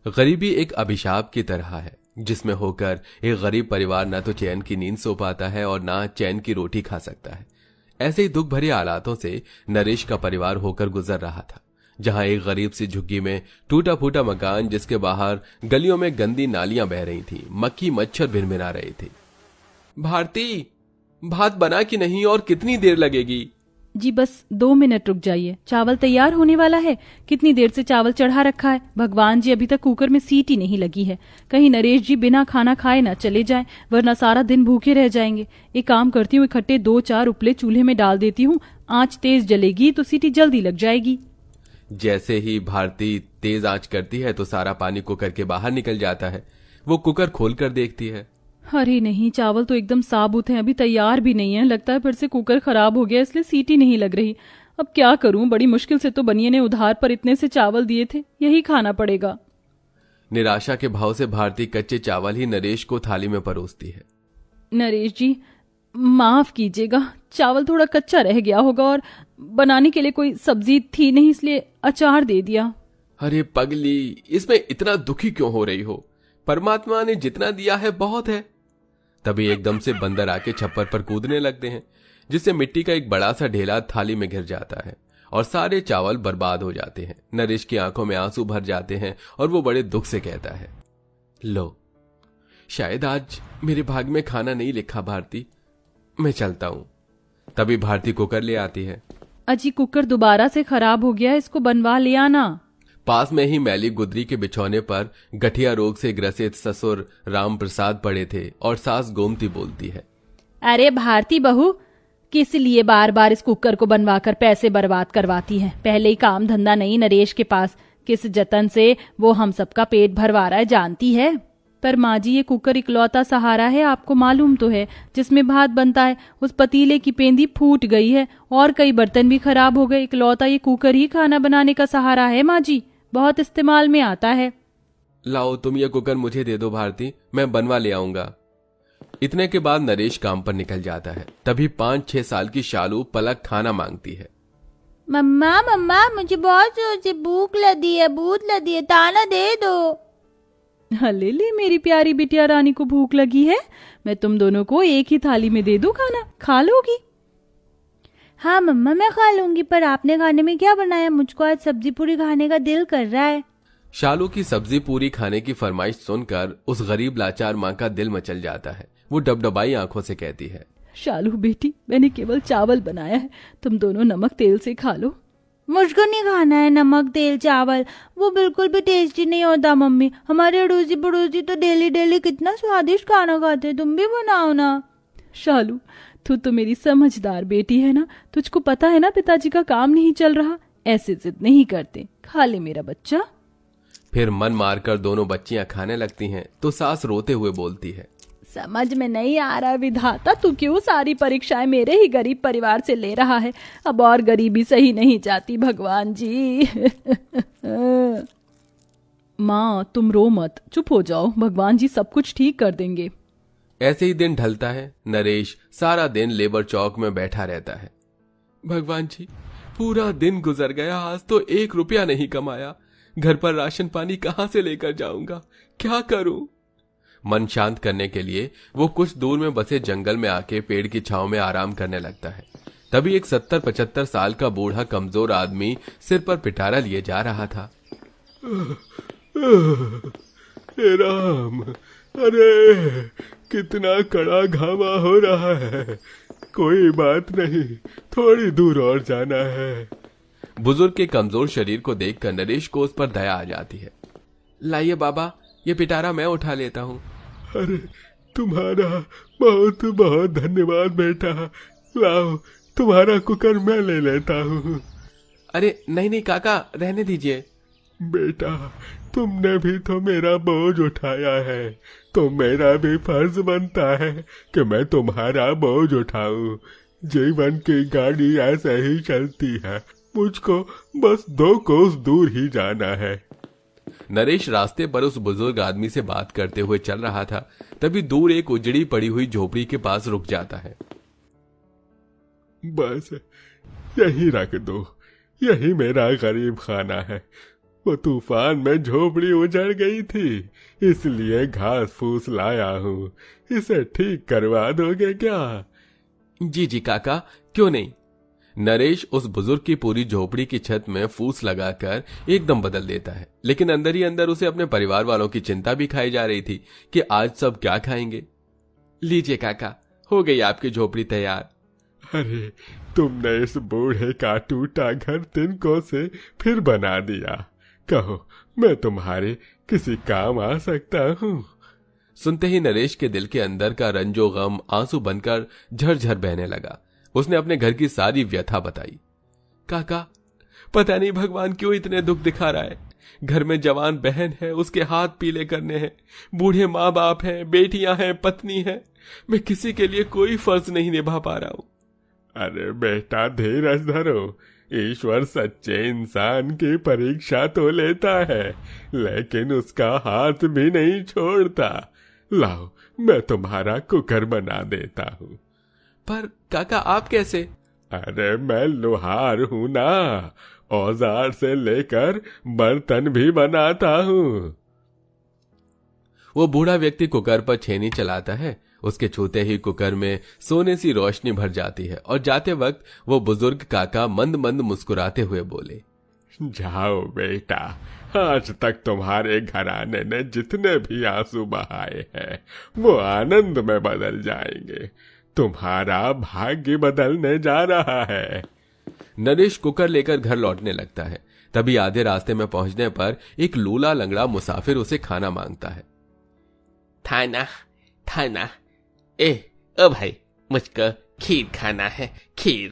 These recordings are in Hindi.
गरीबी एक अभिशाप की तरह है जिसमें होकर एक गरीब परिवार न तो चैन की नींद सो पाता है और ना चैन की रोटी खा सकता है। ऐसे ही दुख भरे हालातों से नरेश का परिवार होकर गुजर रहा था, जहां एक गरीब सी झुग्गी में टूटा फूटा मकान, जिसके बाहर गलियों में गंदी नालियां बह रही थी, मक्खी मच्छर भिनभिना रहे थे। भारती, भात बना कि नहीं और कितनी देर लगेगी? जी बस 2 मिनट रुक जाइए, चावल तैयार होने वाला है। कितनी देर से चावल चढ़ा रखा है। भगवान जी, अभी तक कुकर में सीटी नहीं लगी है। कहीं नरेश जी बिना खाना खाए ना चले जाएं, वरना सारा दिन भूखे रह जाएंगे। एक काम करती हूँ, इकट्ठे 2-4 उपले चूल्हे में डाल देती हूँ। आंच तेज जलेगी तो सीटी जल्दी लग जाएगी। जैसे ही भारती तेज आंच करती है तो सारा पानी कुकर के बाहर निकल जाता है। वो कुकर खोलकर देखती है। अरे नहीं, चावल तो एकदम साबुत हैं, अभी तैयार भी नहीं है। लगता है फिर से कुकर खराब हो गया, इसलिए सीटी नहीं लग रही। अब क्या करूं, बड़ी मुश्किल से तो बनिए ने उधार पर इतने से चावल दिए थे, यही खाना पड़ेगा। निराशा के भाव से भारती कच्चे चावल ही नरेश को थाली में परोसती है। नरेश जी, माफ कीजिएगा, चावल थोड़ा कच्चा रह गया होगा और बनाने के लिए कोई सब्जी थी नहीं, इसलिए अचार दे दिया। अरे पगली, इसमें इतना दुखी क्यों हो रही हो? परमात्मा ने जितना दिया है बहुत है। तभी एकदम से बंदर आके छप्पर पर कूदने लगते हैं, जिससे मिट्टी का एक बड़ा सा ढेला थाली में घिर जाता है और सारे चावल बर्बाद हो जाते हैं। नरेश की आंखों में आंसू भर जाते हैं और वो बड़े दुख से कहता है, लो, शायद आज मेरे भाग में खाना नहीं लिखा भारती, मैं चलता हूं। तभी भारती कुकर ले आती है। अजी, कुकर दोबारा से खराब हो गया, इसको बनवा ले आना। पास में ही मैली गुदरी के बिछौने पर गठिया रोग से ग्रसित ससुर राम प्रसाद पड़े थे और सास गोमती बोलती है, अरे भारती बहू, किस लिए बार बार इस कुकर को बनवाकर पैसे बर्बाद करवाती है? पहले ही काम धंधा नहीं नरेश के पास, किस जतन से वो हम सबका पेट भरवा रहा है जानती है। पर माँ जी, ये कुकर इकलौता सहारा है, आपको मालूम तो है, जिसमें भात बनता है। उस पतीले की पेंदी फूट गई है और कई बर्तन भी खराब हो गए। इकलौता ये कुकर ही खाना बनाने का सहारा है माँ जी, बहुत इस्तेमाल में आता है। लाओ तुम ये कुकर मुझे दे दो भारती, मैं बनवा ले आऊंगा। इतने के बाद नरेश काम पर निकल जाता है। तभी 5-6 साल की शालू पलक खाना मांगती है। मम्मा मम्मा, मुझे बहुत जोर से भूख लगी है, ताना दे दो। ले ले मेरी प्यारी बिटिया रानी को भूख लगी है, मैं तुम दोनों को एक ही थाली में दे दूं, खाना खा लोगी? हाँ मम्मा, मैं खा लूंगी, पर आपने खाने में क्या बनाया? मुझको आज सब्जी पूरी खाने का दिल कर रहा है। शालू की सब्जी पूरी खाने की फरमाइश सुनकर उस गरीब लाचार माँ का दिल मचल जाता है। वो डबडबाई आंखों से कहती है, शालू बेटी, मैंने केवल चावल बनाया है, तुम दोनों नमक तेल से खा लो। मुझको नहीं खाना है नमक तेल चावल, वो बिल्कुल भी टेस्टी नहीं होता। मम्मी, हमारे अड़ोसी पड़ोसी तो डेली डेली कितना स्वादिष्ट खाना खाते, तुम भी बनाओ ना। शालू, तू तो मेरी समझदार बेटी है ना, तुझको पता है ना पिताजी का काम नहीं चल रहा, ऐसे जिद नहीं करते, खा ले मेरा बच्चा। फिर मन मारकर दोनों बच्चियां खाने लगती हैं तो सास रोते हुए बोलती है, समझ में नहीं आ रहा विधाता, तू क्यों सारी परीक्षाएं मेरे ही गरीब परिवार से ले रहा है? अब और गरीबी सही नहीं जाती भगवान जी। माँ, तुम रो मत, चुप हो जाओ, भगवान जी सब कुछ ठीक कर देंगे। ऐसे ही दिन ढलता है। नरेश सारा दिन लेबर चौक में बैठा रहता है। भगवान जी, पूरा दिन गुजर गया, आज तो 1 रुपया नहीं कमाया। घर पर राशन पानी कहां से लेकर जाऊंगा, क्या करूं? मन शांत करने के लिए वो कुछ दूर में बसे जंगल में आके पेड़ की छांव में आराम करने लगता है। तभी एक 70-75 साल का बूढ़ा कमजोर आदमी सिर पर पिटारा लिए जा रहा था। राम, अरे कितना कड़ा घामा हो रहा है। कोई बात नहीं, थोड़ी दूर और जाना है। बुजुर्ग के कमजोर शरीर को देखकर नरेश को उस पर दया आ जाती है। लाइए बाबा, ये पिटारा मैं उठा लेता हूँ। अरे तुम्हारा बहुत बहुत धन्यवाद बेटा, लाओ तुम्हारा कुकर मैं ले लेता हूँ। अरे नहीं नहीं काका, रहने दीजिए। बेटा, तुमने भी तो मेरा बोझ उठाया है, तो मेरा भी फर्ज बनता है कि मैं तुम्हारा बोझ उठाऊं। जीवन की गाड़ी ऐसे ही चलती है, मुझको बस 2 कोस दूर ही जाना है। नरेश रास्ते पर उस बुजुर्ग आदमी से बात करते हुए चल रहा था। तभी दूर एक उजड़ी पड़ी हुई झोपड़ी के पास रुक जाता है। बस यही रख दो, यही मेरा गरीब खाना है। वो तूफान में झोपड़ी उजड़ गई थी, इसलिए घास फूस लाया हूँ। इसे ठीक करवा दोगे क्या? जी जी काका, क्यों नहीं। नरेश उस बुजुर्ग की पूरी झोपड़ी की छत में फूस लगाकर एकदम बदल देता है, लेकिन अंदर ही अंदर उसे अपने परिवार वालों की चिंता भी खाई जा रही थी कि आज सब क्या खाएंगे। लीजिए काका, हो गई आपकी झोपड़ी तैयार। अरे, तुमने इस बूढ़े का टूटा घर तिनकों से फिर बना दिया। कहो, मैं तुम्हारे किसी काम आ सकता हूँ? सुनते ही नरेश के दिल के अंदर का रंजो गम आंसू बनकर झरझर बहने लगा। उसने अपने घर की सारी व्यथा बताई। काका, पता नहीं भगवान क्यों इतने दुख दिखा रहा है। घर में जवान बहन है, उसके हाथ पीले करने हैं, बूढ़े माँ बाप हैं, बेटियां हैं, पत्नी है। मैं किसी के लिए कोई फर्ज नहीं निभा पा रहा हूं। अरे बेटा, धीरज धरो। ईश्वर सच्चे इंसान की परीक्षा तो लेता है, लेकिन उसका हाथ भी नहीं छोड़ता। लाओ, मैं तुम्हारा कुकर बना देता हूँ। पर काका, आप कैसे? अरे, मैं लोहार हूँ ना, औजार से लेकर बर्तन भी बनाता हूँ। वो बूढ़ा व्यक्ति कुकर पर छेनी चलाता है। उसके छूते ही कुकर में सोने सी रोशनी भर जाती है और जाते वक्त वो बुजुर्ग काका मंद मंद मुस्कुराते हुए बोले, जाओ बेटा, आज तक तुम्हारे घराने ने जितने भी आंसू बहाए हैं वो आनंद में बदल जाएंगे। तुम्हारा भाग्य बदलने जा रहा है। नरेश कुकर लेकर घर लौटने लगता है। तभी आधे रास्ते में पहुंचने पर एक लूला लंगड़ा मुसाफिर उसे खाना मांगता है। थाना थाना, ओ भाई, मुझको खीर खाना है, खीर।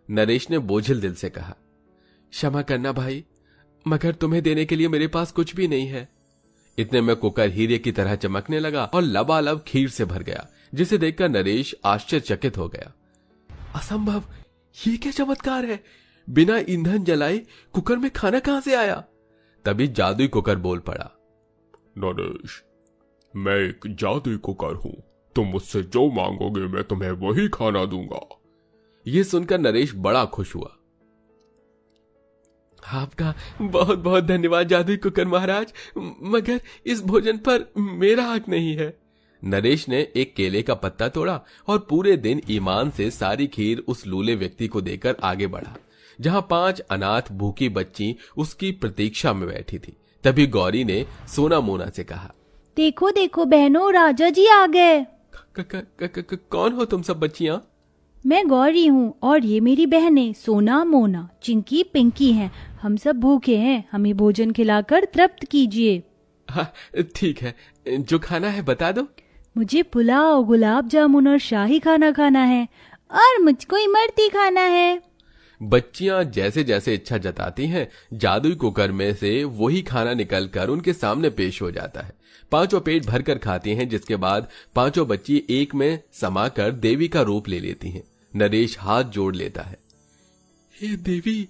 नरेश ने बोझिल दिल से कहा, क्षमा करना भाई, मगर तुम्हें देने के लिए मेरे पास कुछ भी नहीं है। इतने में कुकर हीरे की तरह चमकने लगा और लबालब खीर से भर गया, जिसे देखकर नरेश आश्चर्यचकित हो गया। असंभव, ये क्या चमत्कार है? बिना ईंधन जलाए कुकर में खाना कहां से आया? तभी जादुई कुकर बोल पड़ा, नरेश, मैं एक जादुई कुकर हूं। तुम मुझसे जो मांगोगे मैं तुम्हें वही खाना दूंगा। ये सुनकर नरेश बड़ा खुश हुआ। आपका बहुत बहुत धन्यवाद जादुई कुकर महाराज, मगर इस भोजन पर मेरा हक नहीं है। नरेश ने एक केले का पत्ता तोड़ा और पूरे दिन ईमान से सारी खीर उस लूले व्यक्ति को देकर आगे बढ़ा, जहां 5 अनाथ भूखी बच्ची उसकी प्रतीक्षा में बैठी थी। तभी गौरी ने सोना मोना से कहा, देखो देखो बहनों, राजा जी आ गए। कौन हो तुम सब बच्चियां? मैं गौरी हूँ और ये मेरी बहनें सोना मोना, चिंकी पिंकी हैं। हम सब भूखे हैं, हमें भोजन खिलाकर तृप्त कीजिए। हाँ, ठीक है, जो खाना है बता दो। मुझे पुलाव, गुलाब जामुन और शाही खाना खाना है, और मुझको इमरती खाना है। बच्चियां जैसे जैसे इच्छा जताती हैं, जादुई कुकर में से वही खाना निकलकर उनके सामने पेश हो जाता है। 5 पेट भरकर खाती हैं, जिसके बाद 5 बच्ची एक में समाकर देवी का रूप ले लेती हैं। नरेश हाथ जोड़ लेता है, हे देवी,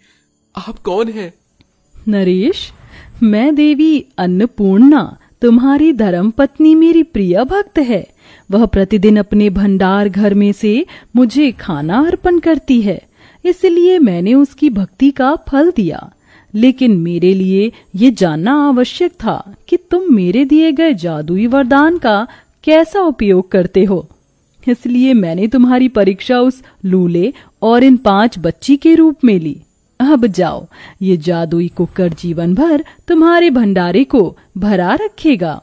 आप कौन हैं? नरेश, मैं देवी अन्नपूर्णा, तुम्हारी धर्मपत्नी मेरी प्रिय भक्त है। वह प्रतिदिन अपने भंडार घर में से मुझे खाना अर्पण करती है, इसलिए मैंने उसकी भक्ति का फल दिया। लेकिन मेरे लिए ये जानना आवश्यक था कि तुम मेरे दिए गए जादुई वरदान का कैसा उपयोग करते हो। इसलिए मैंने तुम्हारी परीक्षा उस लूले और इन 5 बच्ची के रूप में ली। अब जाओ, ये जादुई कुकर जीवन भर तुम्हारे भंडारे को भरा रखेगा।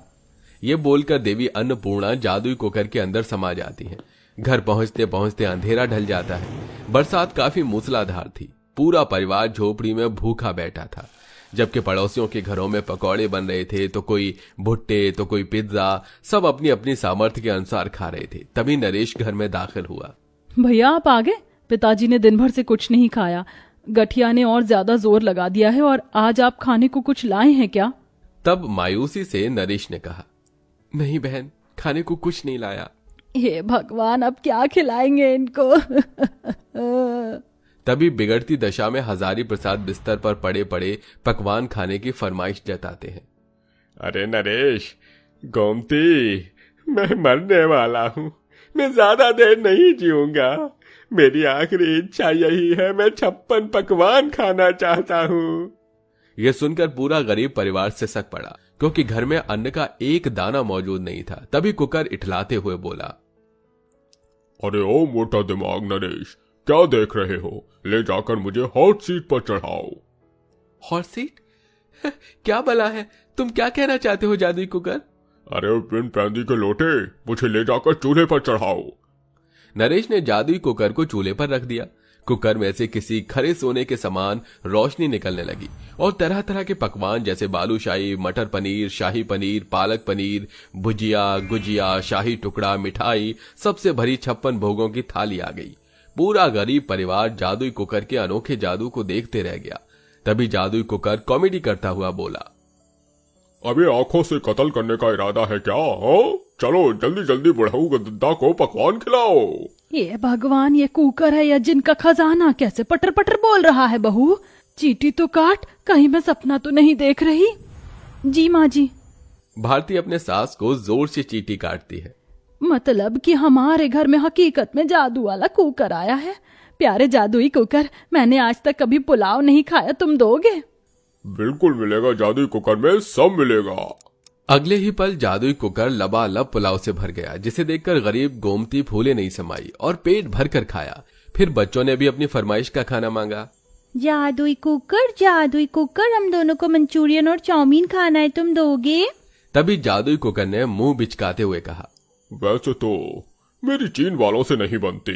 ये बोलकर देवी अन्नपूर्णा जादुई कुकर के अंदर समा जाती हैं। घर पहुंचते पहुंचते अंधेरा ढल जाता है। बरसात काफी मूसलाधार थी। पूरा परिवार झोपड़ी में भूखा बैठा था, जबकि पड़ोसियों के घरों में पकौड़े बन रहे थे, तो कोई भुट्टे तो कोई पिज्जा, सब अपनी अपनी सामर्थ्य के अनुसार खा रहे थे। तभी नरेश घर में दाखिल हुआ। भैया, आप आ गए? पिताजी ने दिन भर से कुछ नहीं खाया, गठिया ने और ज्यादा जोर लगा दिया है, और आज आप खाने को कुछ लाए हैं क्या? तब मायूसी से नरेश ने कहा, नहीं बहन, खाने को कुछ नहीं लाया। हे भगवान, अब क्या खिलाएंगे इनको? तभी बिगड़ती दशा में हजारी प्रसाद बिस्तर पर पड़े पड़े पकवान खाने की फरमाइश जताते हैं। अरे नरेश, गोमती, मैं मरने वाला हूँ, मैं ज्यादा देर नहीं जीऊंगा। मेरी आखिरी इच्छा यही है, मैं 56 पकवान खाना चाहता हूँ। यह सुनकर पूरा गरीब परिवार सिसक पड़ा, क्योंकि घर में अन्न का एक दाना मौजूद नहीं था। तभी कुकर इठलाते हुए बोला, अरे ओ मोटा दिमाग नरेश, क्या देख रहे हो? ले जाकर मुझे हॉट सीट पर चढ़ाओ। Hot seat? क्या भला है? तुम क्या कहना चाहते हो जादुई कुकर? अरे बिन पैंदी के लोटे, मुझे ले जाकर चूल्हे पर चढ़ाओ। नरेश ने जादुई कुकर को चूल्हे पर रख दिया। कुकर में से किसी खरे सोने के समान रोशनी निकलने लगी और तरह तरह के पकवान जैसे बालूशाही, मटर पनीर, शाही पनीर, पालक पनीर, भुजिया, गुजिया, शाही टुकड़ा, मिठाई, सबसे भरी 56 भोगों की थाली आ गई। पूरा गरीब परिवार जादुई कुकर के अनोखे जादू को देखते रह गया। तभी जादुई कुकर कॉमेडी करता हुआ बोला, अबे आंखों से कत्ल करने का इरादा है क्या? चलो जल्दी जल्दी बुढ़ऊ गद्दा को पकवान खिलाओ। ये भगवान, ये कुकर है या जिनका खजाना कैसे पटर पटर बोल रहा है? बहू चीटी तो काट, कहीं मैं सपना तो नहीं देख रही? जी माँ जी। भारती अपने सास को जोर से चीटी काटती है। मतलब कि हमारे घर में हकीकत में जादू वाला कुकर आया है। प्यारे जादुई कुकर, मैंने आज तक कभी पुलाव नहीं खाया, तुम दोगे? बिल्कुल मिलेगा, जादुई कुकर में सब मिलेगा। अगले ही पल जादुई कुकर लबालब पुलाव से भर गया, जिसे देखकर गरीब गोमती फूले नहीं समाई और पेट भर कर खाया। फिर बच्चों ने भी अपनी फरमाइश का खाना मांगा। जादुई कुकर, हम दोनों को मंचूरियन और चाउमीन खाना है, तुम दोगे? तभी जादुई कुकर ने मुंह बिचकाते हुए कहा, वैसे तो मेरी चीन वालों से नहीं बनती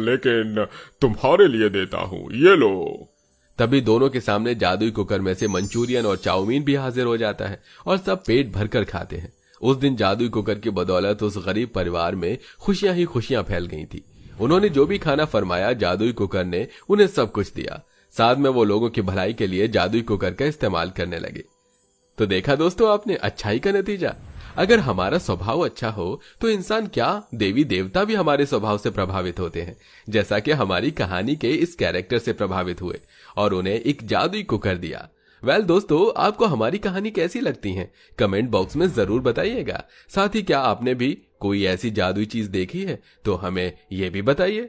लेकिन तुम्हारे लिए देता हूँ, ये लो। तभी दोनों के सामने जादुई कुकर में से मंचूरियन और चाउमीन भी हाजिर हो जाता है और सब पेट भरकर खाते हैं। उस दिन जादुई कुकर की बदौलत उस गरीब परिवार में खुशियां ही खुशियां फैल गई थी। उन्होंने जो भी खाना फरमाया, जादुई कुकर ने उन्हें सब कुछ दिया। साथ में वो लोगों की भलाई के लिए जादुई कुकर का इस्तेमाल करने लगे। तो देखा दोस्तों आपने, अच्छाई का नतीजा। अगर हमारा स्वभाव अच्छा हो तो इंसान क्या, देवी देवता भी हमारे स्वभाव से प्रभावित होते हैं, जैसा कि हमारी कहानी के इस कैरेक्टर से प्रभावित हुए और उन्हें एक जादुई कुकर दिया। वेल दोस्तों, आपको हमारी कहानी कैसी लगती है? कमेंट बॉक्स में जरूर बताइएगा। साथ ही क्या आपने भी कोई ऐसी जादुई चीज देखी है तो हमें यह भी बताइए।